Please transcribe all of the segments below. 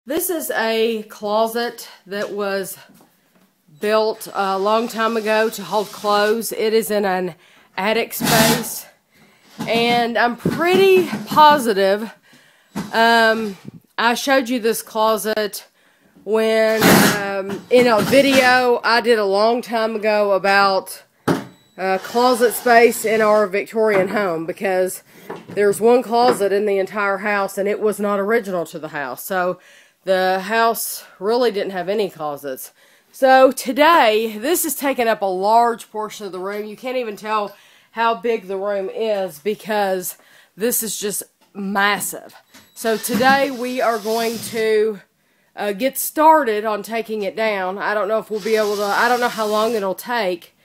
This is a closet that was built a long time ago to hold clothes. It is in an attic space, and I'm pretty positive I showed you this closet when in a video I did a long time ago about closet space in our Victorian home, because there's one closet in the entire house and it was not original to the house. So the house really didn't have any closets. So today, this is taking up a large portion of the room. You can't even tell how big the room is because this is just massive. So today we are going to get started on taking it down. I don't know if we'll be able to, I don't know how long it'll take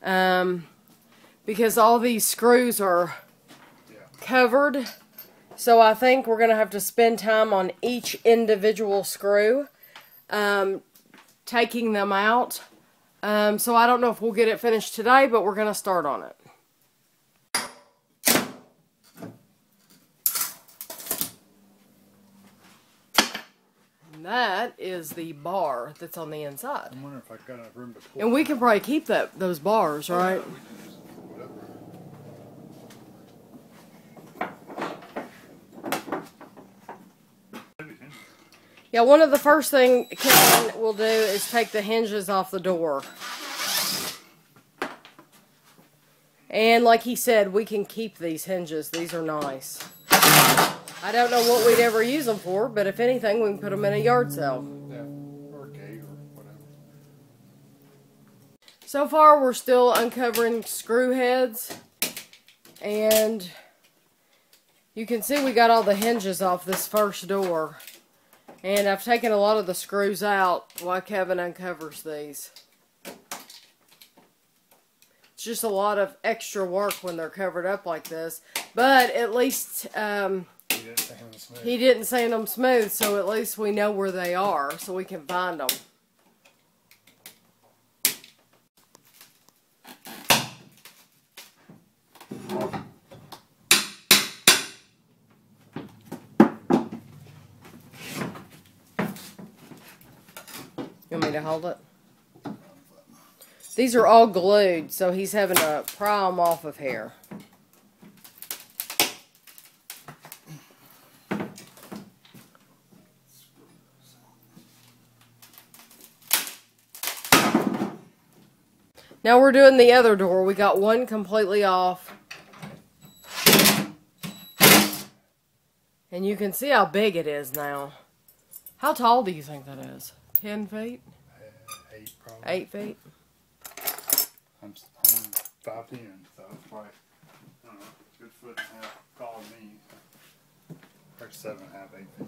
because all these screws are covered. So I think we're going to have to spend time on each individual screw, taking them out. So I don't know if we'll get it finished today, but we're going to start on it. And that is the bar that's on the inside. I wonder if I got enough room to pull. And we can probably keep those bars, right? Yeah, one of the first things Kevin will do is take the hinges off the door. And like he said, we can keep these hinges. These are nice. I don't know what we'd ever use them for, but if anything, we can put them in a yard sale. Yeah, or a gate or whatever. So far, we're still uncovering screw heads. And you can see we got all the hinges off this first door. And I've taken a lot of the screws out while Kevin uncovers these. It's just a lot of extra work when they're covered up like this. But at least he didn't sand them smooth, so at least we know where they are, so we can find them. You want me to hold it? These are all glued, so he's having to pry them off of here. Now we're doing the other door. We got one completely off. And you can see how big it is now. How tall do you think that is? 10 feet? 8 probably. 8 feet? I'm 5'10", so it's probably, I don't know, a good foot and a half taller than me. Or 7.5, 8 feet.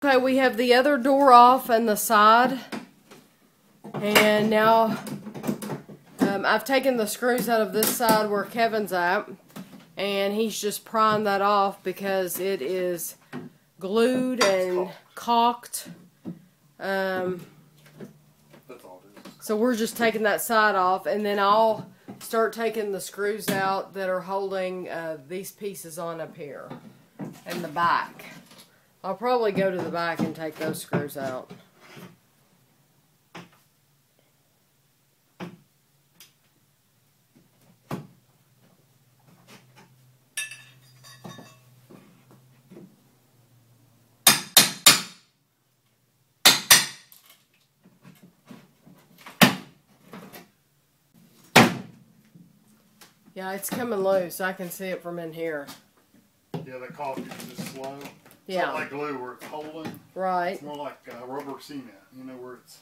Okay, we have the other door off and the side. And now I've taken the screws out of this side where Kevin's at, and he's just prying that off because it is glued and caulked. So we're just taking that side off, and then I'll start taking the screws out that are holding these pieces on up here and the back. I'll probably go to the back and take those screws out. Yeah, it's coming loose. I can see it from in here. Yeah, that caulk is just slow. It's Yeah. not like glue where it's holding. Right. It's more like rubber cement, you know, where it's...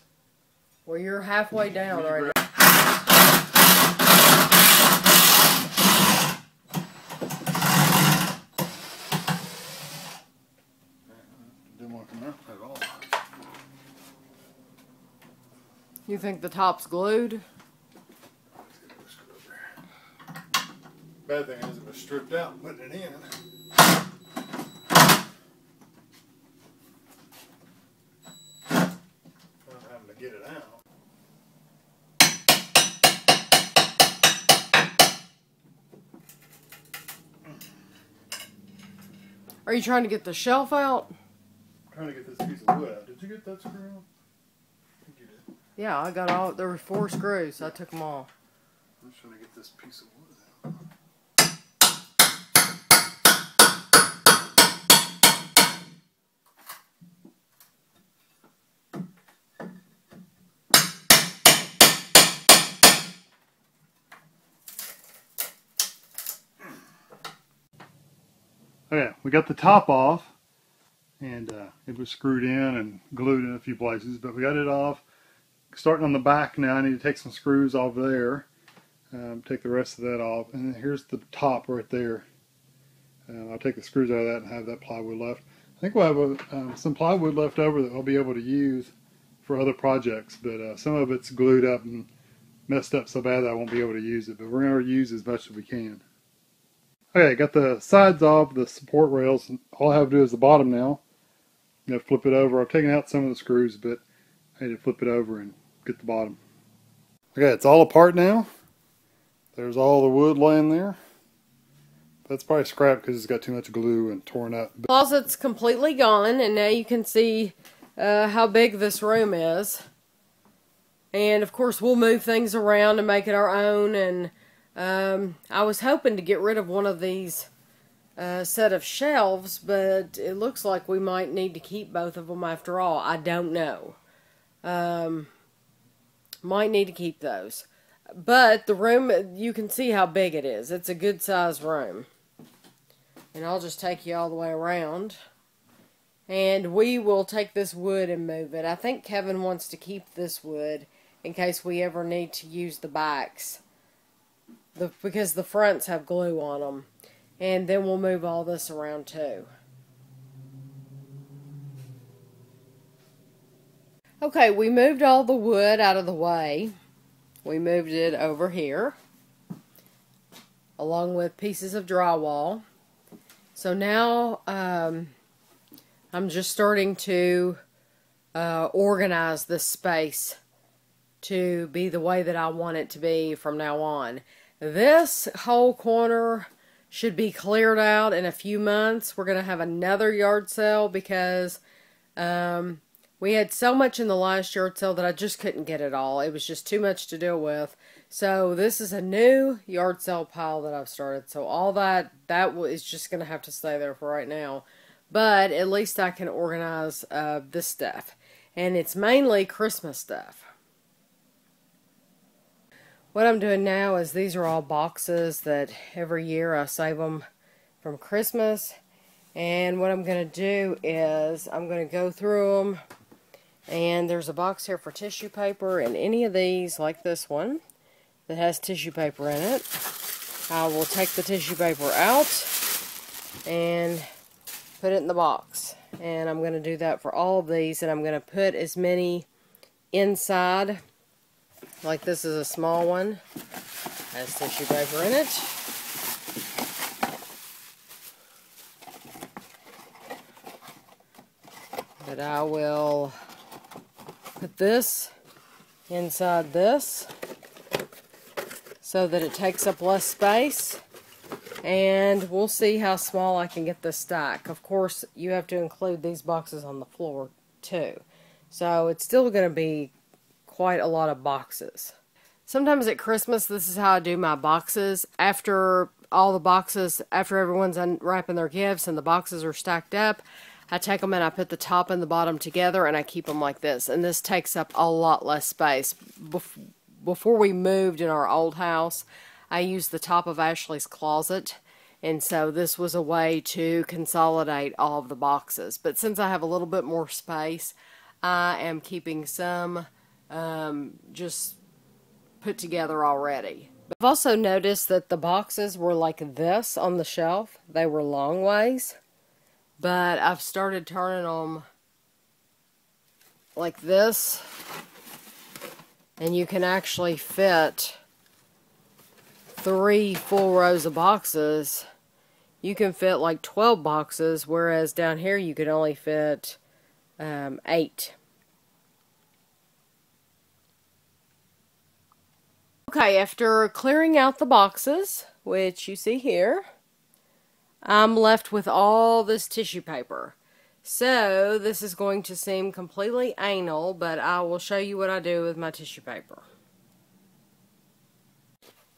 Well, you're halfway down right now. Didn't want to come out at all. You think the top's glued? Bad thing is it was stripped out and putting it in. get it out. Are you trying to get the shelf out? I'm trying to get this piece of wood out. Did you get that screw out? I think you did. Yeah, I got all. There were 4 screws, so I took them all. I'm just trying to get this piece of wood out. Okay, we got the top off, and it was screwed in and glued in a few places, but we got it off. Starting on the back now, I need to take some screws off there, take the rest of that off, and then here's the top right there. I'll take the screws out of that and have that plywood left. I think we'll have some plywood left over that I'll be able to use for other projects, but some of it's glued up and messed up so bad that I won't be able to use it, but we're going to use as much as we can. Okay, got the sides off, the support rails. All I have to do is the bottom now. I'm going to flip it over. I've taken out some of the screws, but I need to flip it over and get the bottom. Okay, it's all apart now. There's all the wood laying there. That's probably scrap because it's got too much glue and torn up. The closet's completely gone, and now you can see how big this room is. And of course, we'll move things around and make it our own. And I was hoping to get rid of one of these set of shelves, but it looks like we might need to keep both of them after all. I don't know. Might need to keep those. But the room, you can see how big it is. It's a good size room. And I'll just take you all the way around. And we will take this wood and move it. I think Kevin wants to keep this wood in case we ever need to use the backs. Because the fronts have glue on them. And then we'll move all this around too. Okay, we moved all the wood out of the way. We moved it over here, along with pieces of drywall. So now I'm just starting to organize this space to be the way that I want it to be from now on. This whole corner should be cleared out in a few months. We're going to have another yard sale because we had so much in the last yard sale that I just couldn't get it all. It was just too much to deal with. So this is a new yard sale pile that I've started. So all that is just going to have to stay there for right now. But at least I can organize this stuff. And it's mainly Christmas stuff. What I'm doing now is these are all boxes that every year I save them from Christmas. And what I'm going to do is I'm going to go through them. And there's a box here for tissue paper, and any of these, like this one, that has tissue paper in it, I will take the tissue paper out and put it in the box. And I'm going to do that for all of these, and I'm going to put as many inside, like this is a small one, has tissue paper in it. But I will put this inside this so that it takes up less space, and we'll see how small I can get this stack. Of course, you have to include these boxes on the floor too, so it's still going to be quite a lot of boxes. Sometimes at Christmas, this is how I do my boxes. After all the boxes, after everyone's unwrapping their gifts and the boxes are stacked up, I take them and I put the top and the bottom together and I keep them like this. And this takes up a lot less space. Before we moved in our old house, I used the top of Ashley's closet. And so this was a way to consolidate all of the boxes. But since I have a little bit more space, I am keeping some just put together already. I've also noticed that the boxes were like this on the shelf. They were long ways. But I've started turning them like this, and you can actually fit 3 full rows of boxes. You can fit like 12 boxes, whereas down here you could only fit 8. Okay, after clearing out the boxes, which you see here, I'm left with all this tissue paper. So, this is going to seem completely anal, but I will show you what I do with my tissue paper.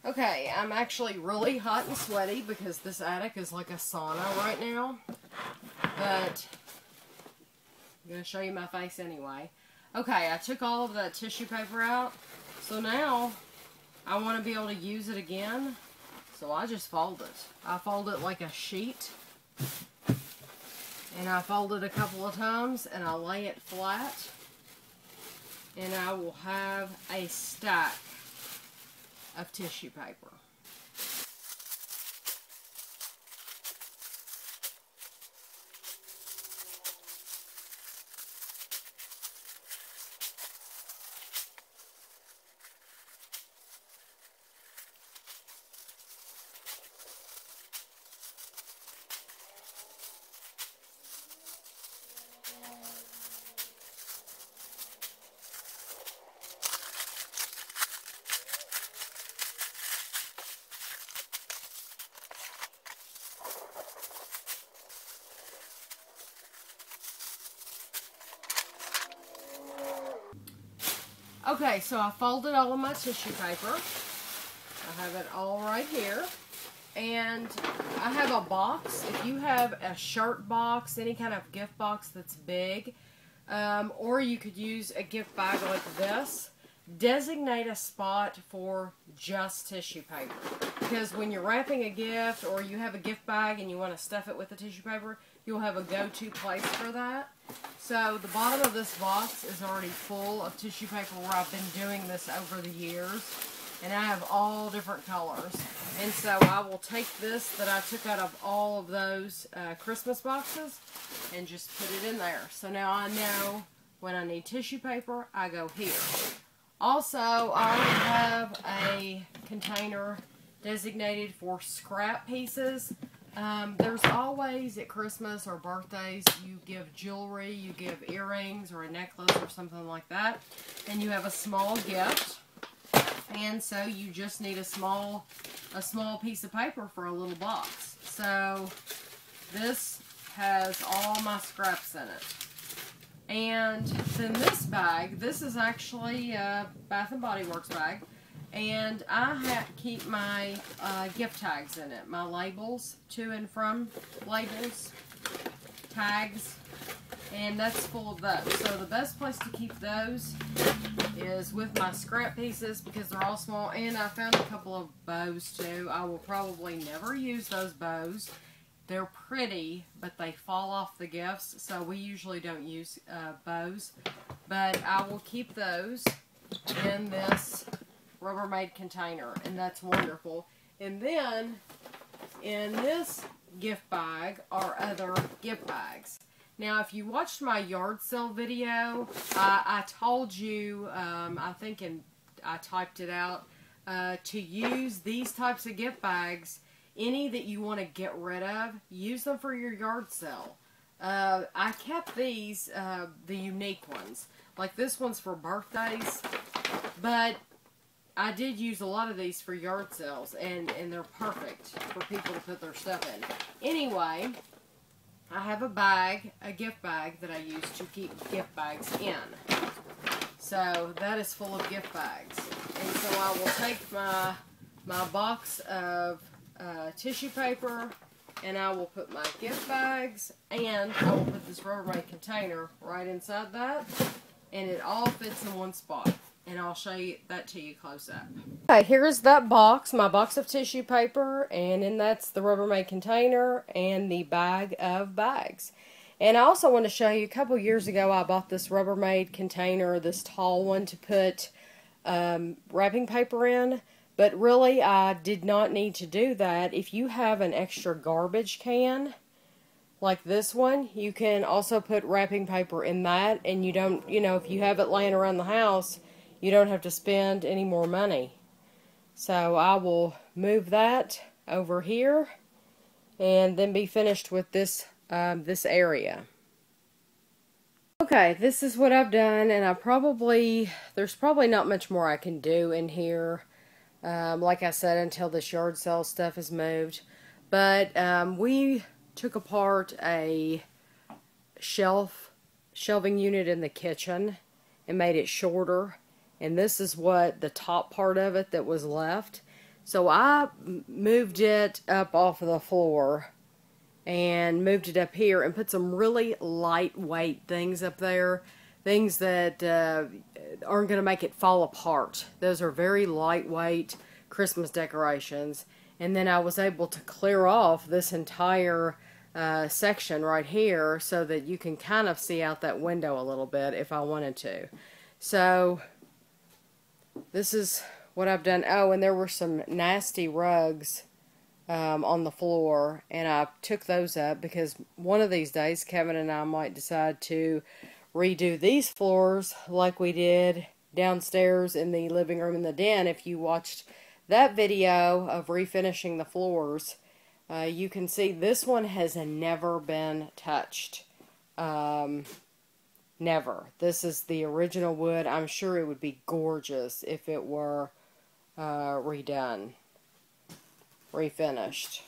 Okay, I'm actually really hot and sweaty because this attic is like a sauna right now. But I'm going to show you my face anyway. Okay, I took all of that tissue paper out. So now I want to be able to use it again. So I just fold it. I fold it like a sheet. And I fold it a couple of times and I lay it flat. And I will have a stack of tissue paper. Okay, so I folded all of my tissue paper. I have it all right here. And I have a box. If you have a shirt box, any kind of gift box that's big, or you could use a gift bag like this, designate a spot for just tissue paper. Because when you're wrapping a gift or you have a gift bag and you want to stuff it with the tissue paper, you'll have a go-to place for that. So the bottom of this box is already full of tissue paper where I've been doing this over the years. And I have all different colors. And so I will take this that I took out of all of those Christmas boxes and just put it in there. So now I know when I need tissue paper, I go here. Also, I have a container designated for scrap pieces. There's always at Christmas or birthdays, you give jewelry, you give earrings or a necklace or something like that. And you have a small gift. And so you just need a small piece of paper for a little box. So this has all my scraps in it. And then this bag, this is actually a Bath & Body Works bag. And I keep my gift tags in it. My labels, to and from labels, tags, and that's full of those. So the best place to keep those is with my scrap pieces because they're all small. And I found a couple of bows too. I will probably never use those bows. They're pretty, but they fall off the gifts, so we usually don't use bows. But I will keep those in this Rubbermaid container, and that's wonderful. And then in this gift bag are other gift bags. Now, if you watched my yard sale video, I told you, I think I typed it out, to use these types of gift bags. Any that you want to get rid of, use them for your yard sale. I kept these, the unique ones. Like this one's for birthdays, but I did use a lot of these for yard sales, and they're perfect for people to put their stuff in. Anyway, I have a bag, a gift bag that I use to keep gift bags in. So that is full of gift bags. And so I will take my box of tissue paper, and I will put my gift bags, and I will put this Rubbermaid container right inside that, and it all fits in one spot. And I'll show you that to you close up. Okay, here's that box, my box of tissue paper, and then that's the Rubbermaid container and the bag of bags. And I also want to show you, a couple years ago I bought this Rubbermaid container, this tall one, to put wrapping paper in. But really, I did not need to do that. If you have an extra garbage can, like this one, you can also put wrapping paper in that, and you don't, you know, if you have it laying around the house, you don't have to spend any more money. So I will move that over here and then be finished with this this area. Okay, this is what I've done, and there's probably not much more I can do in here. like I said, until this yard sale stuff is moved. But we took apart a shelving unit in the kitchen and made it shorter. And this is what the top part of it that was left. So I moved it up off of the floor and moved it up here and put some really lightweight things up there. Things that aren't going to make it fall apart. Those are very lightweight Christmas decorations. And then I was able to clear off this entire section right here so that you can kind of see out that window a little bit if I wanted to. So this is what I've done. Oh, and there were some nasty rugs on the floor, and I took those up because one of these days Kevin and I might decide to redo these floors like we did downstairs in the living room and the den. If you watched that video of refinishing the floors, you can see this one has never been touched. Never. This is the original wood. I'm sure it would be gorgeous if it were redone, refinished.